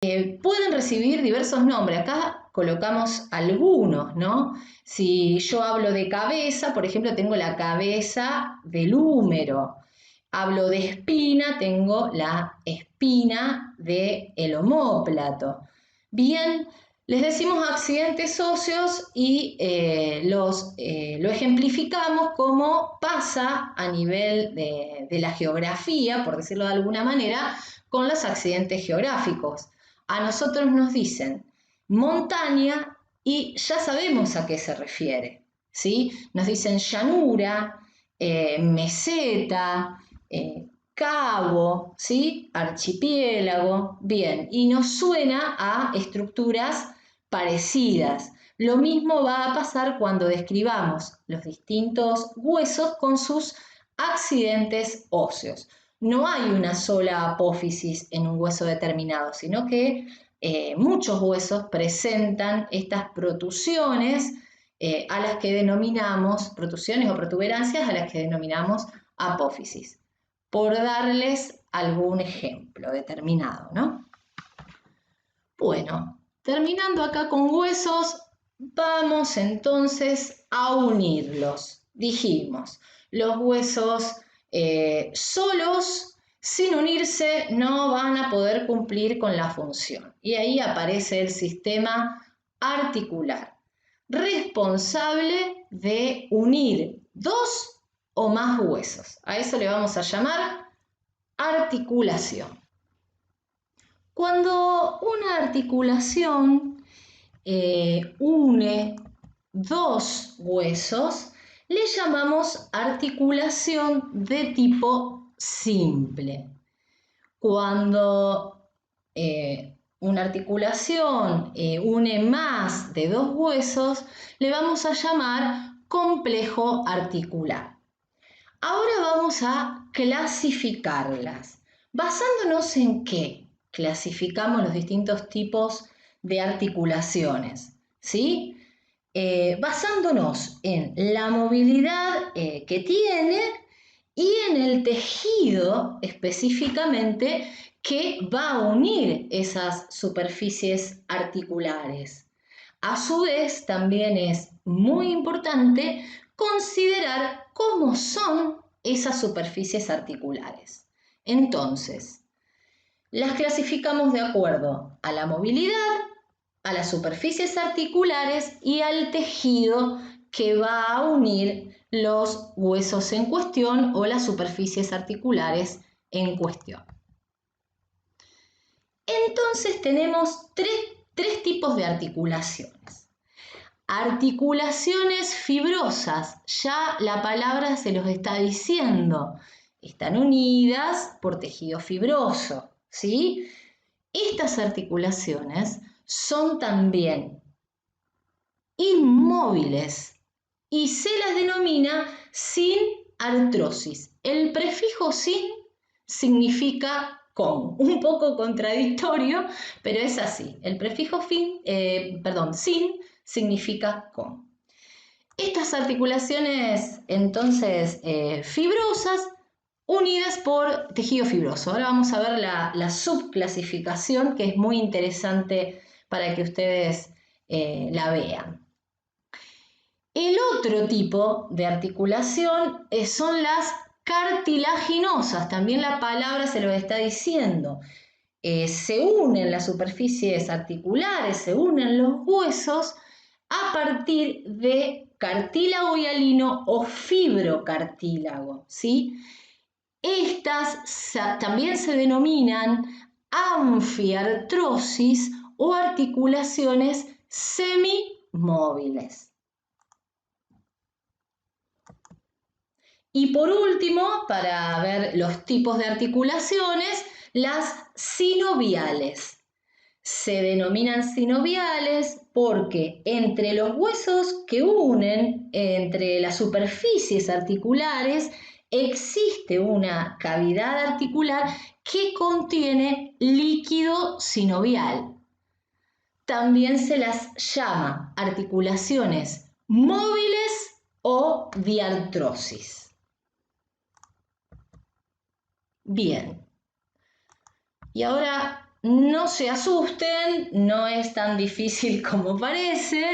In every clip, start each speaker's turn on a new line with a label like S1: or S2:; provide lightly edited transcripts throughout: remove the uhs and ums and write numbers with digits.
S1: pueden recibir diversos nombres. Acá colocamos algunos, ¿no? Si yo hablo de cabeza, por ejemplo, tengo la cabeza del húmero. Hablo de espina, tengo la espina del omóplato. Bien, les decimos accidentes óseos y lo ejemplificamos como pasa a nivel de la geografía, por decirlo de alguna manera, con los accidentes geográficos. A nosotros nos dicen montaña y ya sabemos a qué se refiere, ¿sí? Nos dicen llanura, meseta, cabo, ¿sí? Archipiélago, bien, y nos suena a estructuras parecidas. Lo mismo va a pasar cuando describamos los distintos huesos con sus accidentes óseos. No hay una sola apófisis en un hueso determinado, sino que muchos huesos presentan estas protusiones a las que denominamos, protusiones o protuberancias a las que denominamos apófisis, por darles algún ejemplo determinado, ¿no? Bueno, terminando acá con huesos, vamos entonces a unirlos. Dijimos, los huesos solos, sin unirse, no van a poder cumplir con la función. Y ahí aparece el sistema articular, responsable de unir dos o más huesos. A eso le vamos a llamar articulación. Cuando una articulación une dos huesos, le llamamos articulación de tipo simple. Cuando una articulación une más de dos huesos, le vamos a llamar complejo articular. Ahora vamos a clasificarlas. ¿Basándonos en qué clasificamos los distintos tipos de articulaciones? ¿Sí? Basándonos en la movilidad que tiene y en el tejido específicamente que va a unir esas superficies articulares. A su vez, también es muy importante considerar cómo son esas superficies articulares. Entonces, las clasificamos de acuerdo a la movilidad, a las superficies articulares y al tejido que va a unir los huesos en cuestión o las superficies articulares en cuestión. Entonces tenemos tres tipos de articulaciones. Articulaciones fibrosas, ya la palabra se los está diciendo, están unidas por tejido fibroso, ¿sí? Estas articulaciones son también inmóviles y se las denomina sin artrosis. El prefijo sin significa con, un poco contradictorio, pero es así. El prefijo sin significa con. Estas articulaciones, entonces, fibrosas, unidas por tejido fibroso. Ahora vamos a ver la subclasificación, que es muy interesante para que ustedes la vean. El otro tipo de articulación son las cartilaginosas. También la palabra se lo está diciendo. Se unen las superficies articulares, se unen los huesos a partir de cartílago hialino o fibrocartílago, ¿sí? Estas también se denominan anfiartrosis o articulaciones semimóviles. Y por último, para ver los tipos de articulaciones, las sinoviales. Se denominan sinoviales porque entre los huesos que unen entre las superficies articulares existe una cavidad articular que contiene líquido sinovial. También se las llama articulaciones móviles o diartrosis. Bien, y ahora no se asusten, no es tan difícil como parece,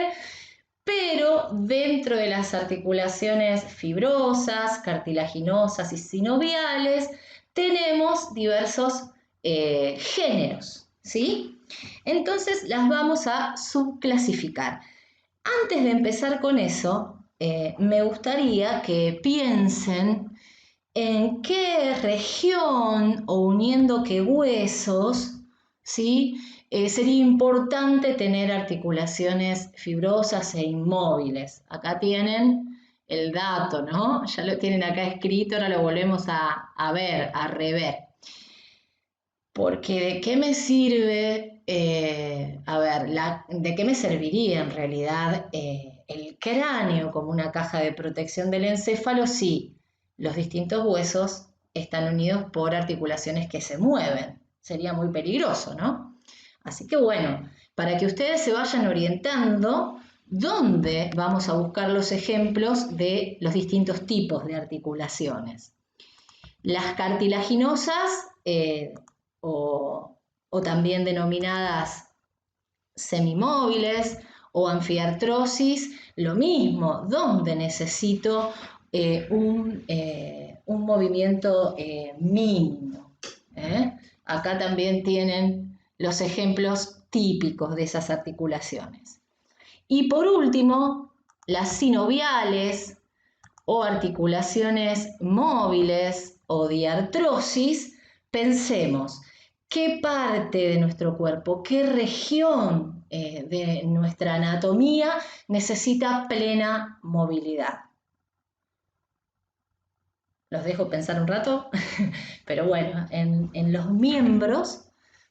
S1: pero dentro de las articulaciones fibrosas, cartilaginosas y sinoviales tenemos diversos géneros, ¿sí? Entonces las vamos a subclasificar. Antes de empezar con eso, me gustaría que piensen en qué región o uniendo qué huesos, ¿sí? Sería importante tener articulaciones fibrosas e inmóviles. Acá tienen el dato, ¿no? Ya lo tienen acá escrito, ahora lo volvemos a ver, a rever. Porque ¿de qué me sirve, de qué me serviría en realidad el cráneo como una caja de protección del encéfalo si los distintos huesos están unidos por articulaciones que se mueven? Sería muy peligroso, ¿no? Así que bueno, para que ustedes se vayan orientando, ¿dónde vamos a buscar los ejemplos de los distintos tipos de articulaciones? Las cartilaginosas o también denominadas semimóviles o anfiartrosis, lo mismo, donde necesito un movimiento mínimo. Acá también tienen los ejemplos típicos de esas articulaciones. Y por último, las sinoviales o articulaciones móviles o diartrosis, pensemos qué parte de nuestro cuerpo, qué región de nuestra anatomía necesita plena movilidad. Los dejo pensar un rato, pero bueno, en los miembros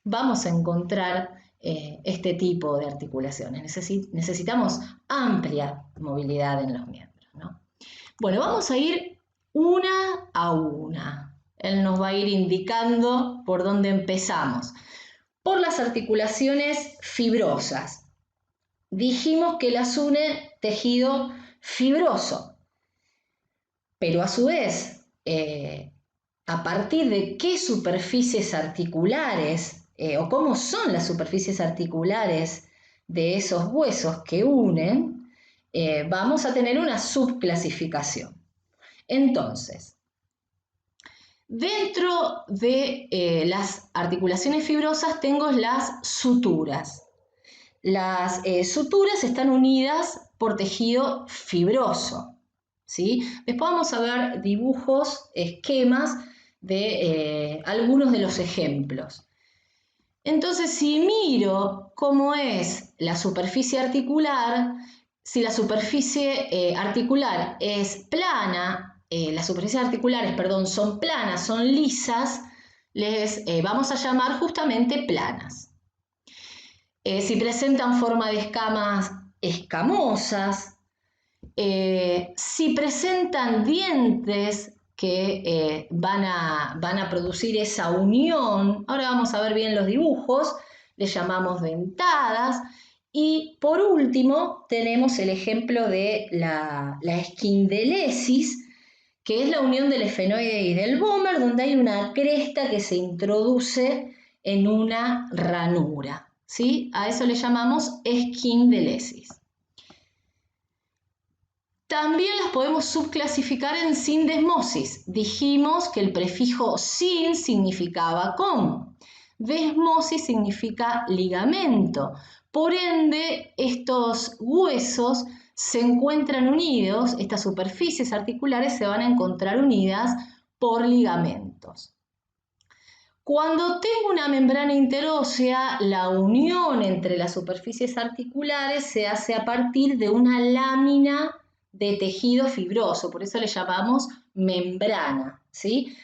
S1: vamos a encontrar este tipo de articulaciones. Necesitamos amplia movilidad en los miembros, ¿no? Bueno, vamos a ir una a una. Él nos va a ir indicando por dónde empezamos. Por las articulaciones fibrosas. Dijimos que las une tejido fibroso, pero a su vez, a partir de qué superficies articulares o cómo son las superficies articulares de esos huesos que unen, vamos a tener una subclasificación. Entonces, dentro de las articulaciones fibrosas tengo las suturas. Las suturas están unidas por tejido fibroso, ¿sí? Después vamos a ver dibujos, esquemas de algunos de los ejemplos. Entonces, si miro cómo es la superficie articular, si la superficie articular es plana, las superficies articulares, perdón, son planas, son lisas, les vamos a llamar justamente planas. Si presentan forma de escamas escamosas, si presentan dientes que van a producir esa unión, ahora vamos a ver bien los dibujos, le llamamos dentadas. Y por último tenemos el ejemplo de la esquindelesis, que es la unión del efenoide y del vómer, donde hay una cresta que se introduce en una ranura, ¿sí? A eso le llamamos esquindelesis. También las podemos subclasificar en sindesmosis. Dijimos que el prefijo sin significaba con. Desmosis significa ligamento. Por ende, estos huesos se encuentran unidos, estas superficies articulares se van a encontrar unidas por ligamentos. Cuando tengo una membrana interósea, la unión entre las superficies articulares se hace a partir de una lámina de tejido fibroso, por eso le llamamos membrana, ¿sí?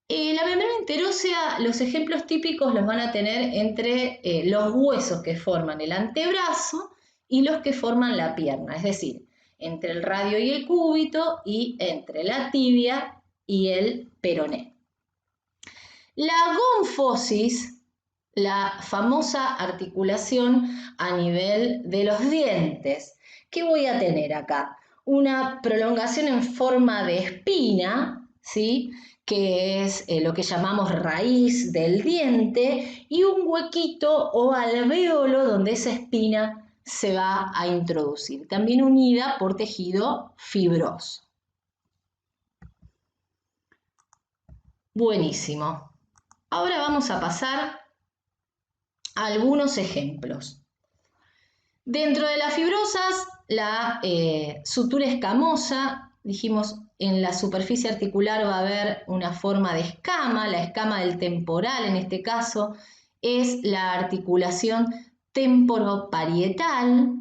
S1: La membrana interósea, los ejemplos típicos los van a tener entre los huesos que forman el antebrazo y los que forman la pierna, es decir, entre el radio y el cúbito y entre la tibia y el peroné. La gonfosis, la famosa articulación a nivel de los dientes. ¿Qué voy a tener acá? Una prolongación en forma de espina, ¿sí? que es lo que llamamos raíz del diente, y un huequito o alvéolo donde esa espina se va a introducir, también unida por tejido fibroso. Buenísimo. Ahora vamos a pasar a algunos ejemplos. Dentro de las fibrosas, la sutura escamosa, dijimos, en la superficie articular va a haber una forma de escama, la escama del temporal en este caso es la articulación temporoparietal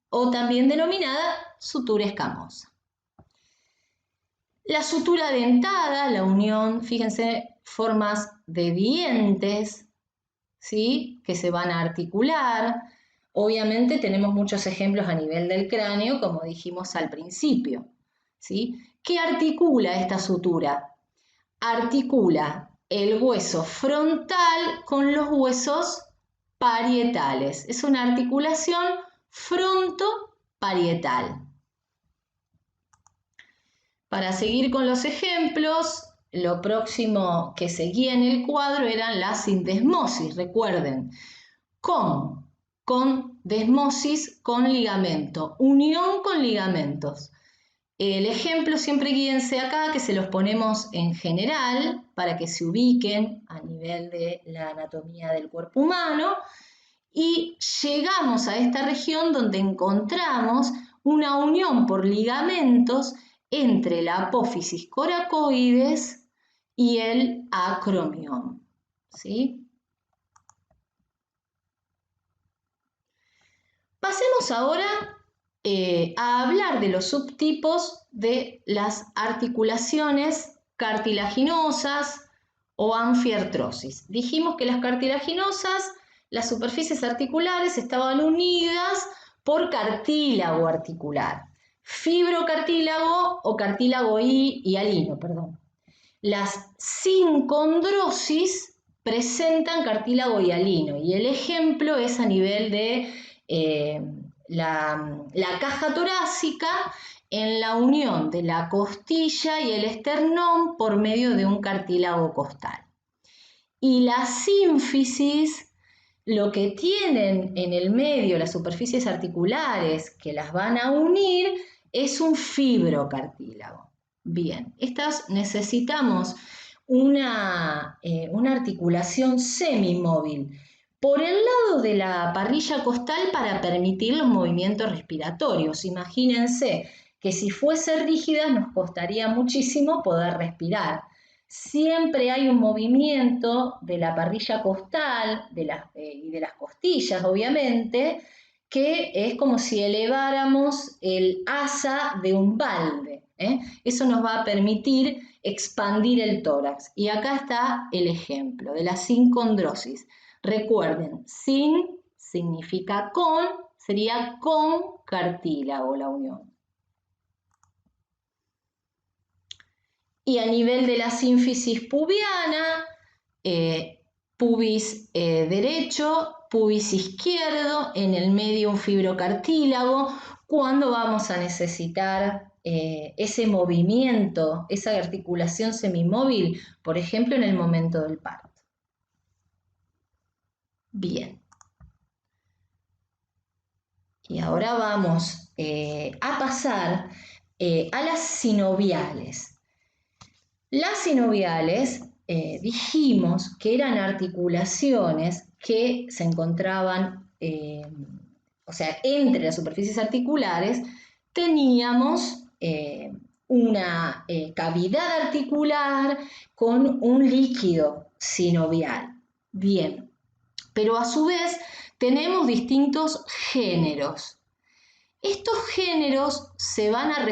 S1: o también denominada sutura escamosa. La sutura dentada, la unión, fíjense, formas de dientes, ¿sí?, que se van a articular. Obviamente tenemos muchos ejemplos a nivel del cráneo, como dijimos al principio, ¿sí? ¿Qué articula esta sutura? Articula el hueso frontal con los huesos parietales. Es una articulación frontoparietal. Para seguir con los ejemplos, lo próximo que seguía en el cuadro eran las sindesmosis, recuerden, con desmosis con ligamento, unión con ligamentos. El ejemplo siempre guíense acá, que se los ponemos en general para que se ubiquen a nivel de la anatomía del cuerpo humano, y llegamos a esta región donde encontramos una unión por ligamentos entre la apófisis coracoides y el acromión, ¿sí? Pasemos ahora a hablar de los subtipos de las articulaciones cartilaginosas o anfiartrosis. Dijimos que las cartilaginosas, las superficies articulares, estaban unidas por cartílago articular, fibrocartílago o cartílago hialino, perdón. Las sincondrosis presentan cartílago hialino y el ejemplo es a nivel de la caja torácica en la unión de la costilla y el esternón por medio de un cartílago costal. Y la sínfisis, lo que tienen en el medio las superficies articulares que las van a unir, es un fibrocartílago. Bien, estas necesitamos una articulación semimóvil por el lado de la parrilla costal para permitir los movimientos respiratorios. Imagínense que si fuese rígida nos costaría muchísimo poder respirar. Siempre hay un movimiento de la parrilla costal y de las costillas, obviamente, que es como si eleváramos el asa de un balde. Eso nos va a permitir expandir el tórax. Y acá está el ejemplo de la sincondrosis. Recuerden, sin significa con, sería con cartílago la unión. Y a nivel de la sínfisis pubiana, pubis derecho, pubis izquierdo, en el medio un fibrocartílago, cuando vamos a necesitar ese movimiento, esa articulación semimóvil, por ejemplo, en el momento del parto. Bien. Y ahora vamos a pasar a las sinoviales. Las sinoviales dijimos que eran articulaciones que se encontraban, o sea, entre las superficies articulares teníamos una cavidad articular con un líquido sinovial. Bien, pero a su vez tenemos distintos géneros. Estos géneros se van a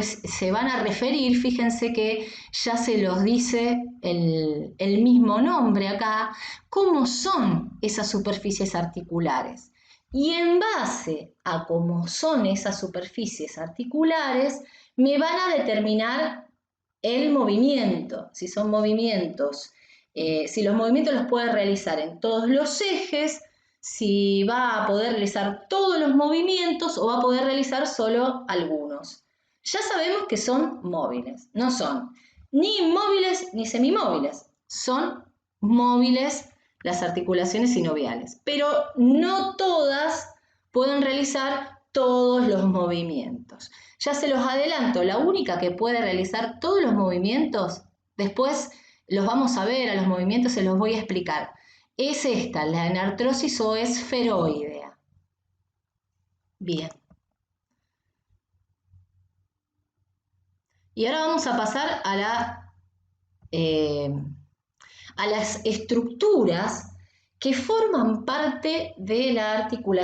S1: referir, fíjense que ya se los dice el mismo nombre acá, cómo son esas superficies articulares. Y en base a cómo son esas superficies articulares, me van a determinar el movimiento, si son movimientos, si los movimientos los puede realizar en todos los ejes, si va a poder realizar todos los movimientos o va a poder realizar solo algunos. Ya sabemos que son móviles, no son ni inmóviles ni semimóviles. Son móviles las articulaciones sinoviales, pero no todas pueden realizar todos los movimientos. Ya se los adelanto, la única que puede realizar todos los movimientos, después los vamos a ver, a los movimientos se los voy a explicar, es esta, la anartrosis o esferoidea. Bien. Y ahora vamos a pasar a las estructuras que forman parte de la articulación.